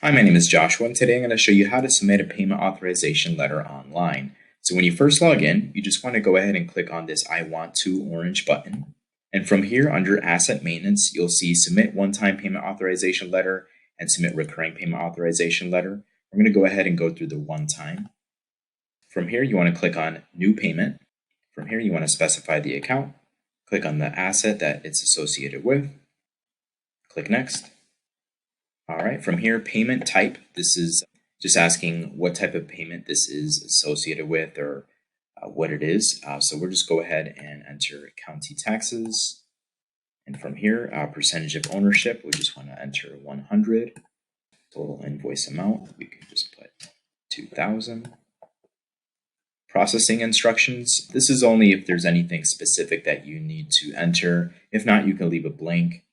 Hi, my name is Joshua, and today I'm going to show you how to submit a payment authorization letter online. So when you first log in, you just want to go ahead and click on this I want to orange button. And from here under Asset Maintenance, you'll see Submit One-Time Payment Authorization Letter and Submit Recurring Payment Authorization Letter. We're going to go ahead and go through the one-time. From here, you want to click on New Payment. From here, you want to specify the account. Click on the asset that it's associated with. Click Next. All right, from here, payment type. This is just asking what type of payment this is associated with or what it is. So we'll just go ahead and enter county taxes. And from here, percentage of ownership, we just want to enter 100. Total invoice amount, we can just put 2,000. Processing instructions. This is only if there's anything specific that you need to enter. If not, you can leave it blank.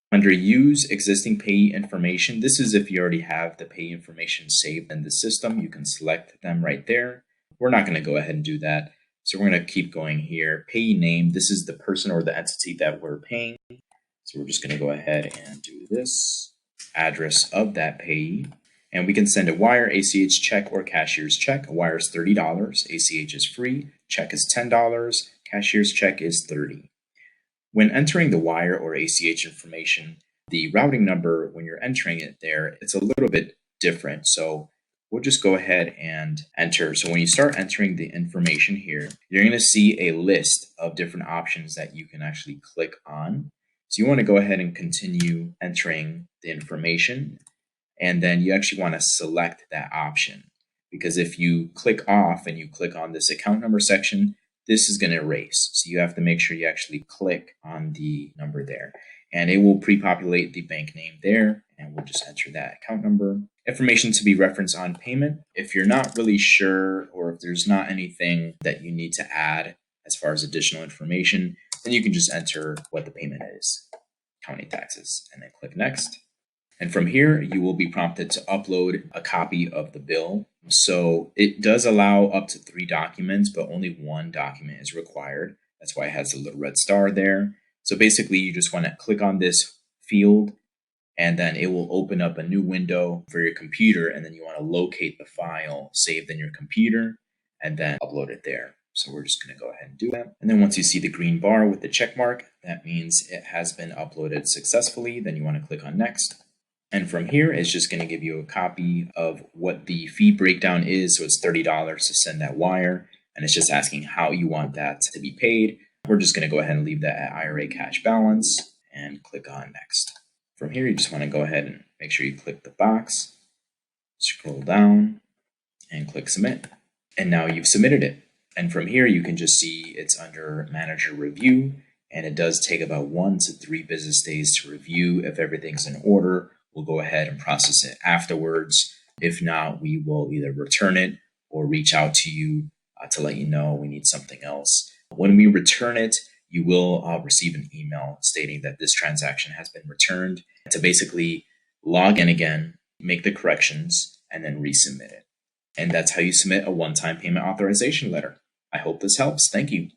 Under Use Existing Payee Information, this is if you already have the payee information saved in the system. You can select them right there. We're not going to go ahead and do that. So we're going to keep going here. Payee name, this is the person or the entity that we're paying. So we're just going to go ahead and do this. Address of that payee. And we can send a wire, ACH check, or cashier's check. A wire is $30. ACH is free. Check is $10. Cashier's check is $30. When entering the wire or ACH information, the routing number, when you're entering it there, it's a little bit different. So we'll just go ahead and enter. So when you start entering the information here, you're going to see a list of different options that you can actually click on. So you want to go ahead and continue entering the information. And then you actually want to select that option. Because if you click off and you click on this account number section, this is going to erase. So you have to make sure you actually click on the number there. And it will pre-populate the bank name there. And we'll just enter that account number. Information to be referenced on payment. If you're not really sure or if there's not anything that you need to add as far as additional information, then you can just enter what the payment is, county taxes, and then click Next. And from here, you will be prompted to upload a copy of the bill. So it does allow up to 3 documents, but only 1 document is required. That's why it has a little red star there. So basically, you just want to click on this field, and then it will open up a new window for your computer. And then you want to locate the file saved in your computer and then upload it there. So we're just going to go ahead and do that. And then once you see the green bar with the check mark, that means it has been uploaded successfully. Then you want to click on Next. And from here, it's just going to give you a copy of what the fee breakdown is. So it's $30 to send that wire. And it's just asking how you want that to be paid. We're just going to go ahead and leave that at IRA cash balance and click on Next. From here, you just want to go ahead and make sure you click the box, scroll down, and click Submit. And now you've submitted it. And from here, you can just see it's under Manager Review. And it does take about 1 to 3 business days to review. If everything's in order, we'll go ahead and process it afterwards. If not, we will either return it or reach out to you to let you know we need something else. When we return it, you will receive an email stating that this transaction has been returned to basically log in again, make the corrections, and then resubmit it. And that's how you submit a one-time payment authorization letter. I hope this helps. Thank you.